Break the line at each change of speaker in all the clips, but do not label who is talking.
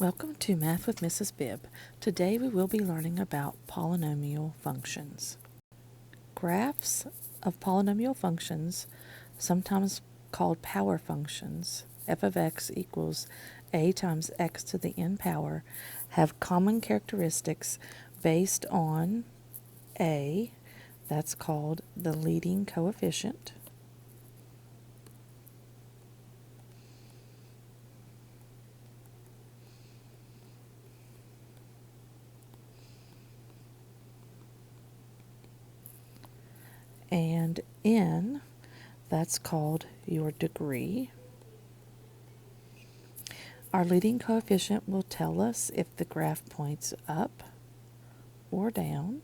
Welcome to Math with Mrs. Bibb. Today we will be learning about polynomial functions. Graphs of polynomial functions, sometimes called power functions, f of x equals a times x to the n power, have common characteristics based on a, that's called the leading coefficient, and n, that's called your degree. Our leading coefficient will tell us if the graph points up or down.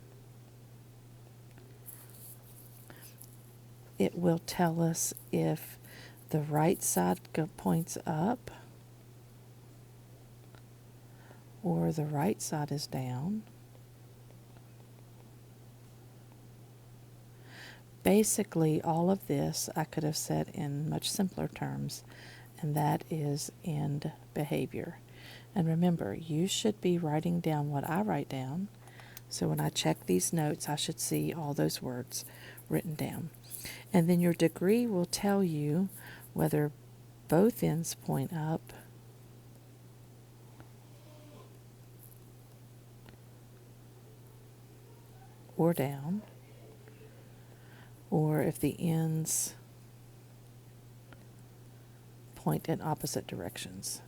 It will tell us if the right side points up or the right side is down. Basically, all of this I could have said in much simpler terms, and that is end behavior. And remember, you should be writing down what I write down. So when I check these notes, I should see all those words written down. And then your degree will tell you whether both ends point up or down, or if the ends point in opposite directions.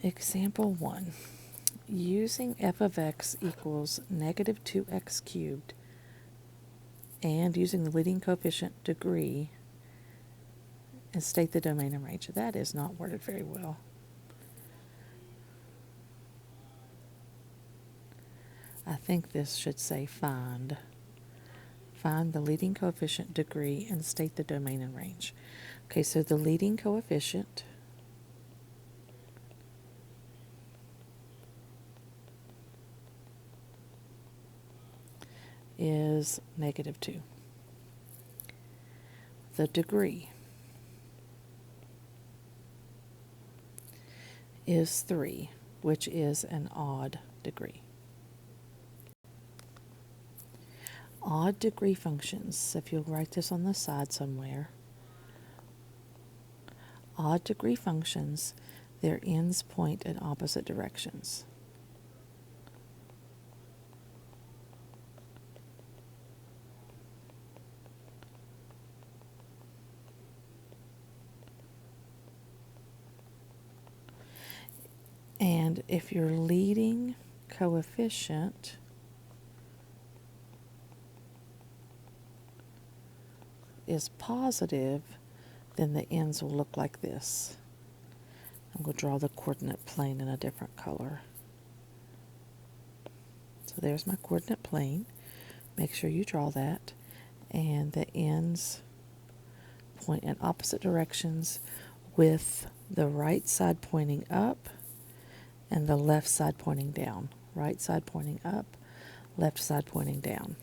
Example 1. Using f of x equals negative 2x cubed and using the leading coefficient degree and state the domain and range. That is not worded very well. I think this should say find. Find the leading coefficient degree and state the domain and range. Okay, so the leading coefficient is negative 2. The degree is 3, which is an odd degree. Odd degree functions, if you'll write this on the side somewhere, odd degree functions, their ends point in opposite directions. And if your leading coefficient is positive, then the ends will look like this. I'm going to draw the coordinate plane in a different color. So there's my coordinate plane. Make sure you draw that. And the ends point in opposite directions with the right side pointing up and the left side pointing down. Right side pointing up, left side pointing down.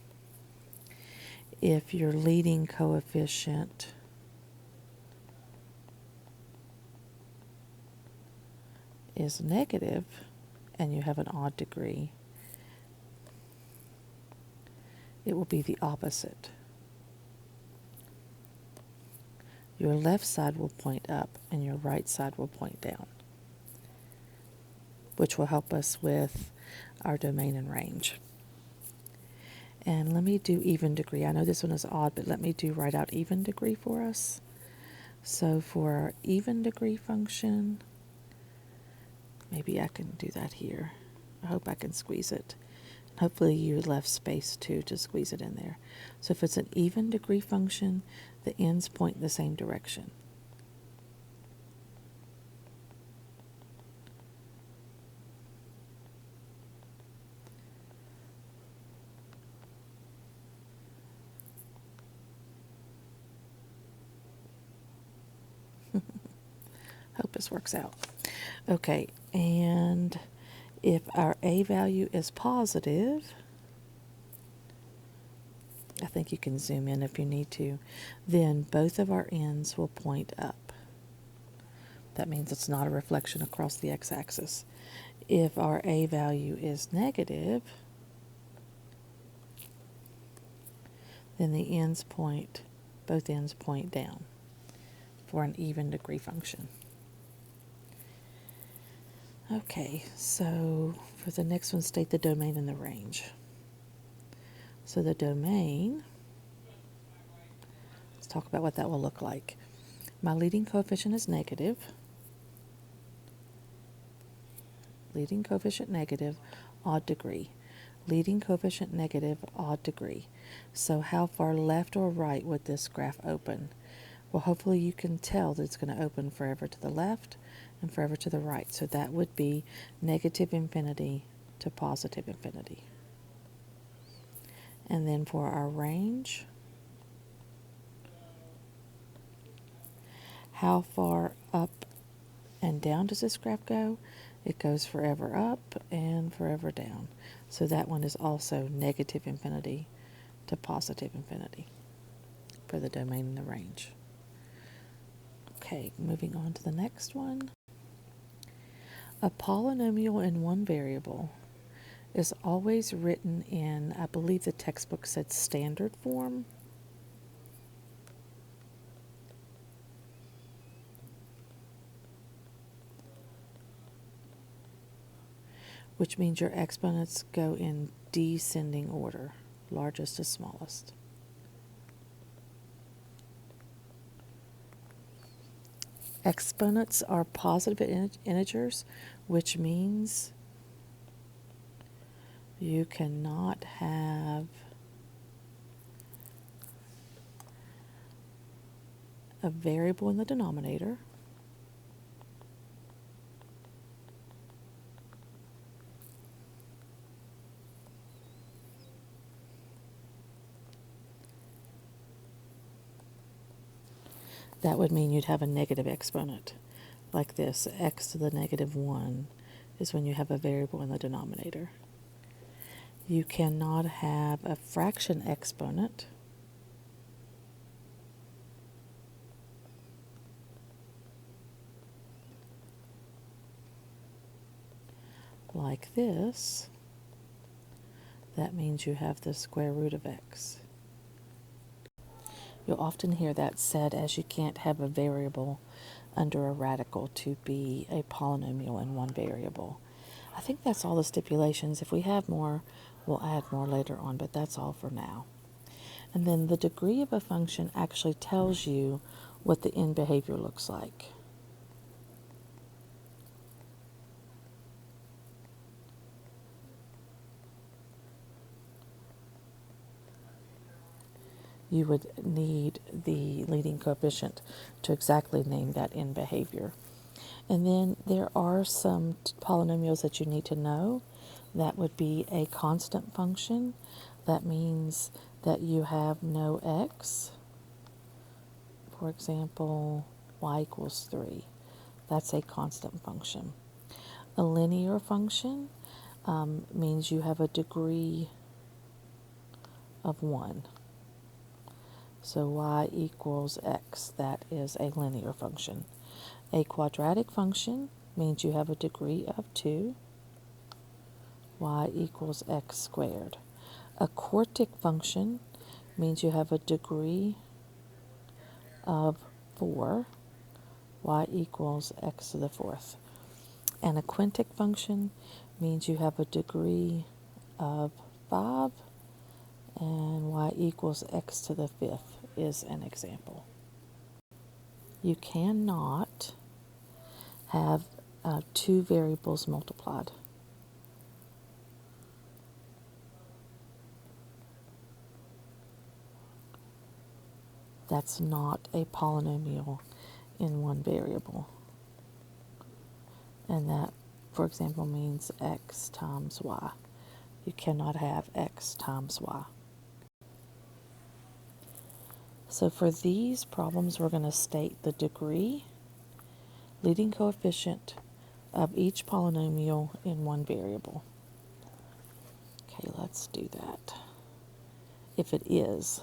If your leading coefficient is negative and you have an odd degree, it will be the opposite. Your left side will point up and your right side will point down, which will help us with our domain and range. And let me do even degree. I know this one is odd, but let me write out even degree for us. So for our even degree function, maybe I can do that here. I hope I can squeeze it. Hopefully you left space too to squeeze it in there. So if it's an even degree function, the ends point in the same direction. Hope this works out. Okay, and If our a value is positive, I think you can zoom in if you need to, then both of our ends will point up. That means it's not a reflection across the x-axis. If our a value is negative, then the ends point, both ends point down for an even degree function. Okay, so for the next one, state the domain and the range. So the domain, let's talk about what that will look like. My leading coefficient is negative. Leading coefficient negative, odd degree. Leading coefficient negative, odd degree. So how far left or right would this graph open? Well, hopefully you can tell that it's going to open forever to the left and forever to the right. So that would be negative infinity to positive infinity. And then for our range, how far up and down does this graph go? It goes forever up and forever down. So that one is also negative infinity to positive infinity for the domain and the range. Okay, moving on to the next one. A polynomial in one variable is always written in, I believe the textbook said standard form. Which means your exponents go in descending order, largest to smallest. Exponents are positive integers, which means you cannot have a variable in the denominator. That would mean you'd have a negative exponent, like this. X to the negative 1 is when you have a variable in the denominator. You cannot have a fraction exponent, like this. That means you have the square root of x. You'll often hear that said as you can't have a variable under a radical to be a polynomial in one variable. I think that's all the stipulations. If we have more, we'll add more later on, but that's all for now. And then the degree of a function actually tells you what the end behavior looks like. You would need the leading coefficient to exactly name that end behavior. And then there are some polynomials that you need to know. That would be a constant function. That means that you have no x. For example, y equals 3. That's a constant function. A linear function means you have a degree of 1. So y equals x. That is a linear function. A quadratic function means you have a degree of 2. Y equals x squared. A quartic function means you have a degree of 4. Y equals x to the 4th. And a quintic function means you have a degree of 5. And y equals x to the 5th is an example. You cannot have two variables multiplied. That's not a polynomial in one variable. And that, for example, means x times y. You cannot have x times y. So for these problems, we're going to state the degree, leading coefficient, of each polynomial in one variable. Okay, let's do that. If it is,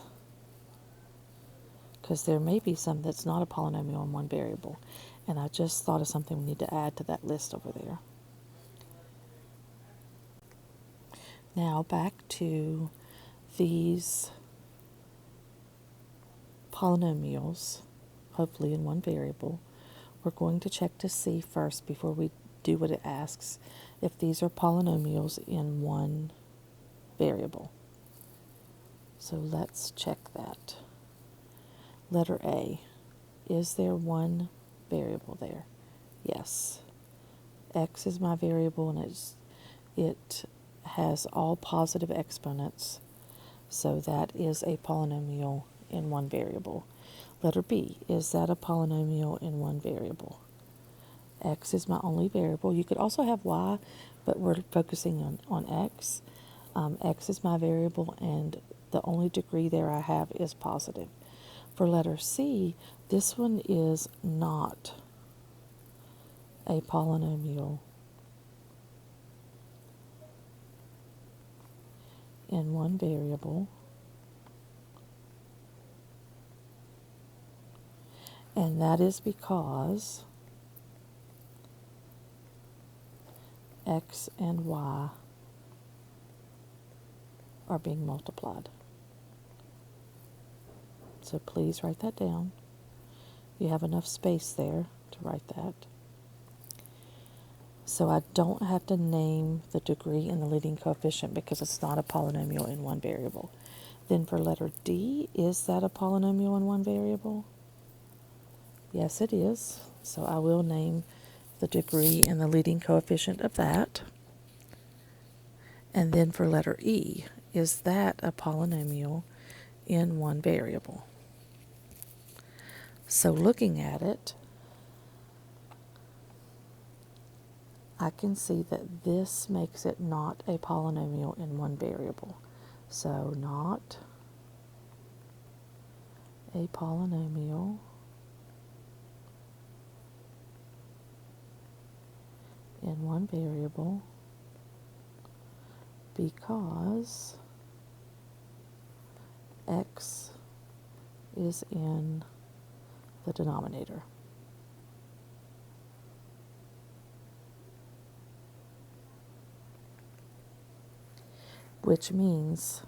because there may be some that's not a polynomial in one variable. And I just thought of something we need to add to that list over there. Now back to these polynomials, hopefully in one variable. We're going to check to see first, before we do what it asks, if these are polynomials in one variable. So let's check that. Letter A, is there one variable there? Yes. X is my variable, and it has all positive exponents, so that is a polynomial in one variable. Letter B, is that a polynomial in one variable? X is my only variable. You could also have Y, but we're focusing on X. X is my variable, and the only degree there I have is positive. For letter C, this one is not a polynomial in one variable, and that is because X and Y are being multiplied. So please write that down. You have enough space there to write that. So I don't have to name the degree and the leading coefficient because it's not a polynomial in one variable. Then for letter D, is that a polynomial in one variable? Yes, it is. So I will name the degree and the leading coefficient of that. And then for letter E, is that a polynomial in one variable? So looking at it, I can see that this makes it not a polynomial in one variable. So not a polynomial in one variable because X is in the denominator. Which means,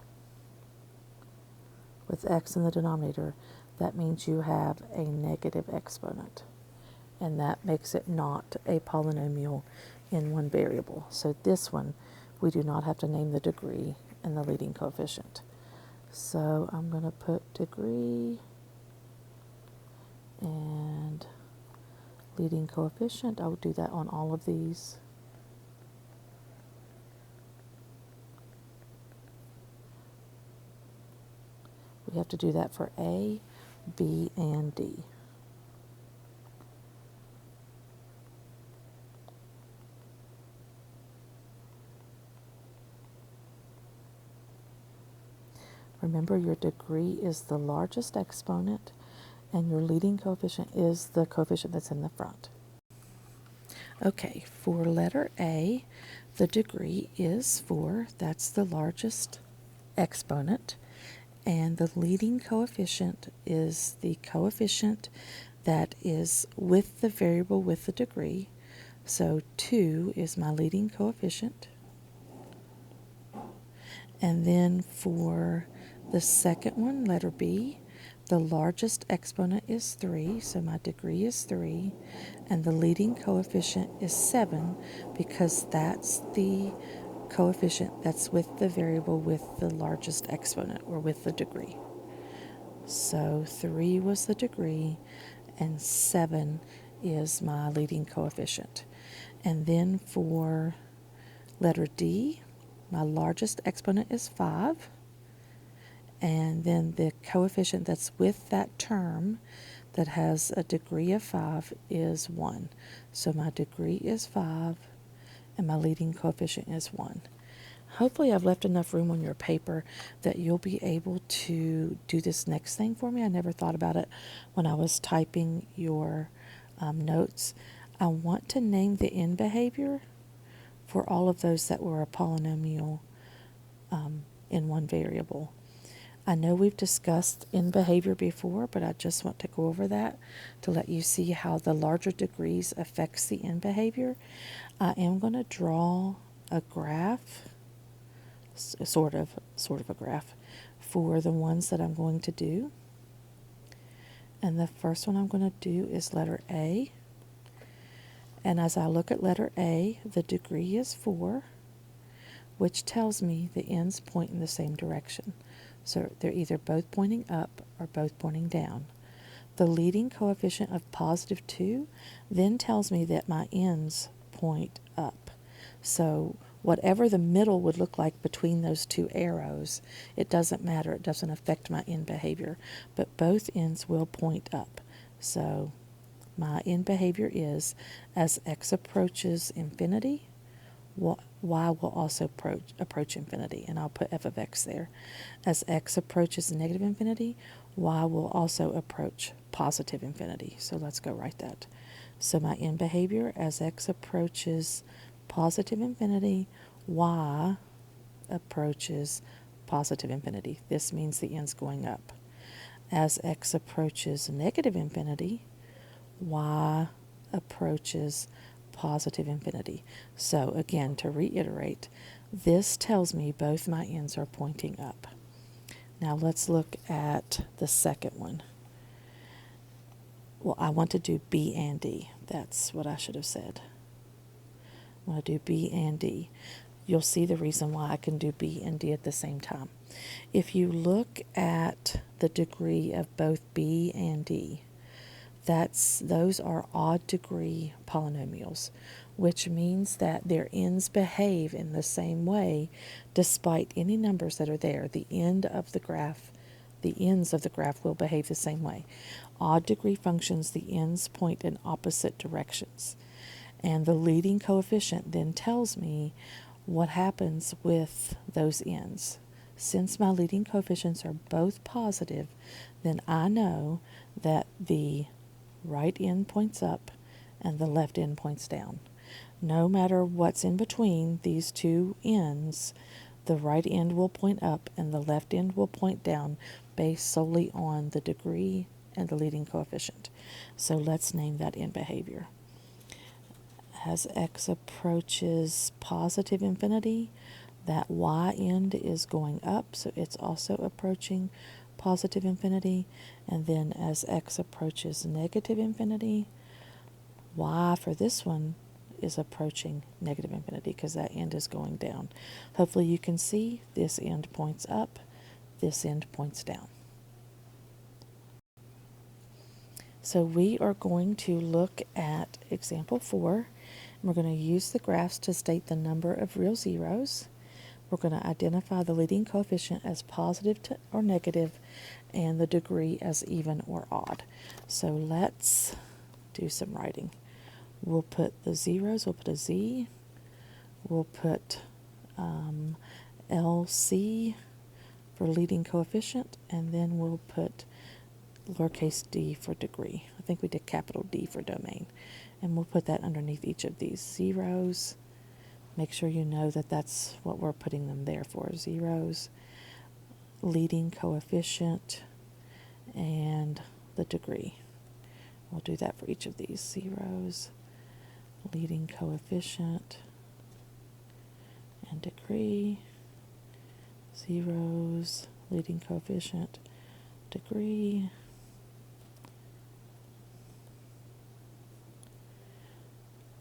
with X in the denominator, that means you have a negative exponent. And that makes it not a polynomial in one variable. So this one, we do not have to name the degree and the leading coefficient. So I'm going to put degree and leading coefficient. I will do that on all of these. We have to do that for A, B, and D. Remember, your degree is the largest exponent, and your leading coefficient is the coefficient that's in the front. Okay, for letter A, the degree is 4. That's the largest exponent. And the leading coefficient is the coefficient that is with the variable with the degree. So 2 is my leading coefficient. And then for the second one, letter B, the largest exponent is 3, so my degree is 3, and the leading coefficient is 7 because that's the coefficient that's with the variable with the largest exponent, or with the degree. So 3 was the degree, and 7 is my leading coefficient. And then for letter D, my largest exponent is 5. And then the coefficient that's with that term that has a degree of 5 is 1. So my degree is 5, and my leading coefficient is 1. Hopefully I've left enough room on your paper that you'll be able to do this next thing for me. I never thought about it when I was typing your notes. I want to name the end behavior for all of those that were a polynomial in one variable. I know we've discussed end behavior before, but I just want to go over that to let you see how the larger degrees affects the end behavior. I am going to draw a graph, sort of a graph, for the ones that I'm going to do. And the first one I'm going to do is letter A. And as I look at letter A, the degree is 4, which tells me the ends point in the same direction. So they're either both pointing up or both pointing down. The leading coefficient of positive 2 then tells me that my ends point up. So whatever the middle would look like between those two arrows, it doesn't matter. It doesn't affect my end behavior. But both ends will point up. So my end behavior is, as x approaches infinity, y will also approach infinity, and I'll put f of x there. As x approaches negative infinity, y will also approach positive infinity. So let's go write that. So my end behavior, as x approaches positive infinity, y approaches positive infinity. This means the end's going up. As x approaches negative infinity, y approaches positive infinity. So again, to reiterate, this tells me both my ends are pointing up. Now let's look at the second one. Well, I want to do B and D. That's what I should have said. I want to do B and D. You'll see the reason why I can do B and D at the same time. If you look at the degree of both B and D, those are odd degree polynomials, which means that their ends behave in the same way despite any numbers that are there. The ends of the graph will behave the same way. Odd degree functions, the ends point in opposite directions. And the leading coefficient then tells me what happens with those ends. Since my leading coefficients are both positive, then I know that the right end points up and the left end points down. No matter what's in between these two ends, the right end will point up and the left end will point down based solely on the degree and the leading coefficient. So let's name that end behavior. As x approaches positive infinity, that y end is going up, so it's also approaching positive infinity. And then as x approaches negative infinity, y for this one is approaching negative infinity because that end is going down. Hopefully you can see this end points up, this end points down. So we are going to look at example 4. And we're going to use the graphs to state the number of real zeros. We're going to identify the leading coefficient as positive or negative and the degree as even or odd. So let's do some writing. We'll put the zeros, we'll put a z, we'll put LC for leading coefficient, and then we'll put lowercase d for degree. I think we did capital D for domain. And we'll put that underneath each of these zeros. Make sure you know that that's what we're putting them there for, zeros, leading coefficient, and the degree. We'll do that for each of these zeros, leading coefficient, and degree, zeros, leading coefficient, degree.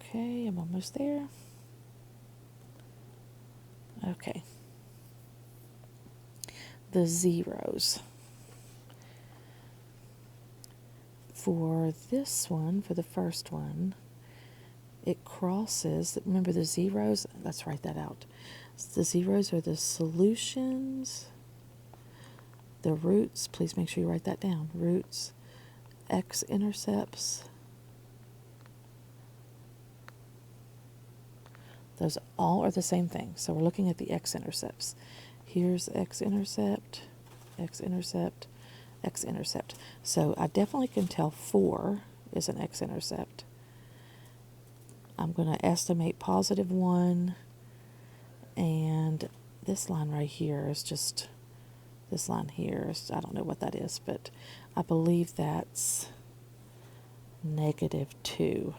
Okay, I'm almost there. Okay. The zeros. For this one, for the first one, it crosses, remember the zeros, let's write that out. The zeros are the solutions, the roots, please make sure you write that down, roots, x-intercepts, those all are the same thing. So we're looking at the x-intercepts. Here's x-intercept, x-intercept, x-intercept. So I definitely can tell 4 is an x-intercept. I'm going to estimate positive 1, and this line right here is just, this line here is, I don't know what that is, but I believe that's negative 2.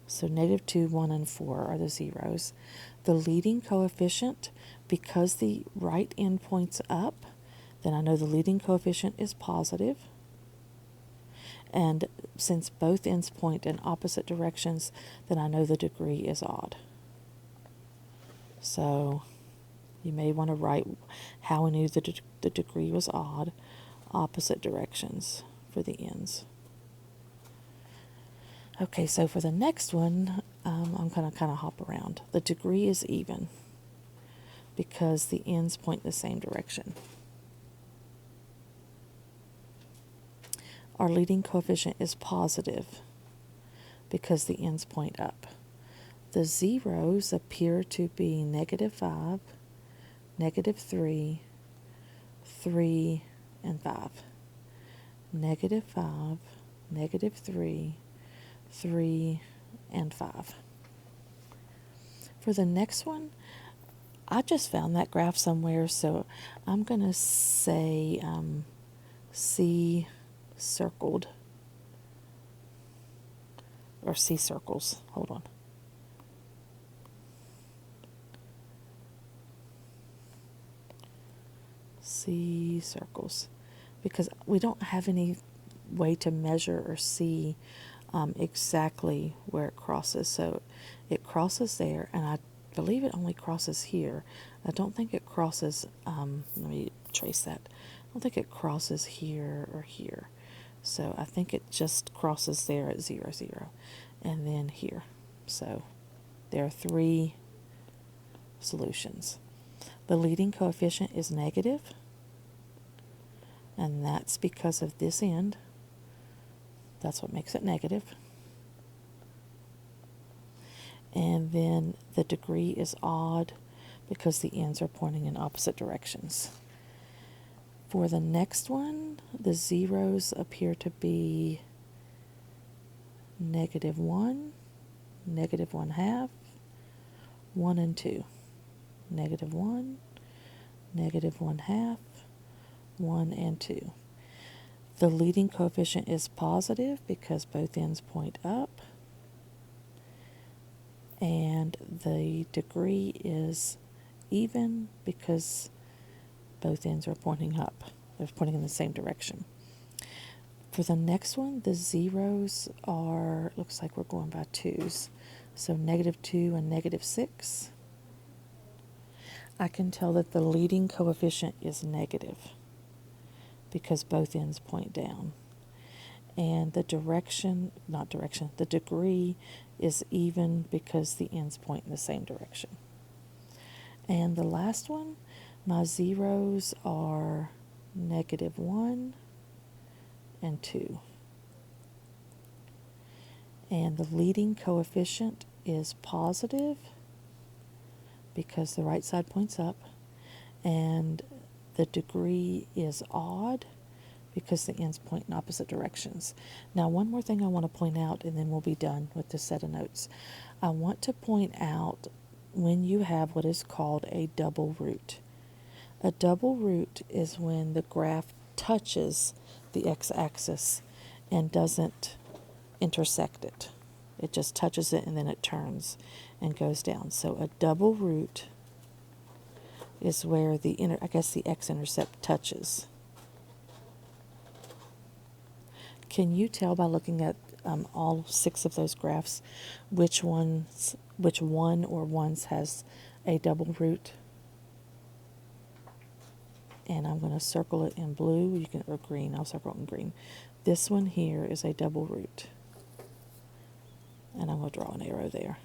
So negative 2, 1, and 4 are the zeros. The leading coefficient, because the right end points up, then I know the leading coefficient is positive. And since both ends point in opposite directions, then I know the degree is odd. So you may want to write how I knew the degree was odd, opposite directions for the ends. Okay, so for the next one, I'm going to kind of hop around. The degree is even because the ends point the same direction. Our leading coefficient is positive because the ends point up. The zeros appear to be negative 5, negative 3, 3, and 5. Negative 5, negative 3, 3, and 5. For the next one, I just found that graph somewhere, so I'm going to say C circled, or C circles. Hold on. C circles, because we don't have any way to measure or see exactly where it crosses. So it crosses there, and I believe it only crosses here. I don't think it crosses, let me trace that. I don't think it crosses here or here. So I think it just crosses there at 0, 0, and then here. So there are 3 solutions. The leading coefficient is negative, and that's because of this end. That's what makes it negative. And then the degree is odd because the ends are pointing in opposite directions. For the next one, the zeros appear to be negative 1, negative 1/2, 1 and 2. Negative 1, negative 1/2, 1 and 2. The leading coefficient is positive because both ends point up. And the degree is even because both ends are pointing up. They're pointing in the same direction. For the next one, the zeros are, looks like we're going by 2s. So negative 2 and negative 6. I can tell that the leading coefficient is negative because both ends point down. And the the degree is even because the ends point in the same direction. And the last one, my zeros are negative 1 and 2. And the leading coefficient is positive because the right side points up, and the degree is odd because the ends point in opposite directions. Now, one more thing I want to point out, and then we'll be done with this set of notes. I want to point out when you have what is called a double root. A double root is when the graph touches the x-axis and doesn't intersect it. It just touches it and then it turns and goes down. So a double root is where the the x-intercept touches. Can you tell by looking at all 6 of those graphs which one or ones has a double root? And I'm going to circle it in blue, or green. I'll circle it in green. This one here is a double root. And I'm going to draw an arrow there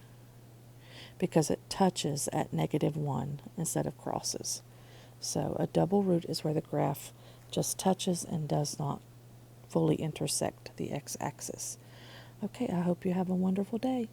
because it touches at negative 1 instead of crosses. So a double root is where the graph just touches and does not fully intersect the x-axis. Okay, I hope you have a wonderful day.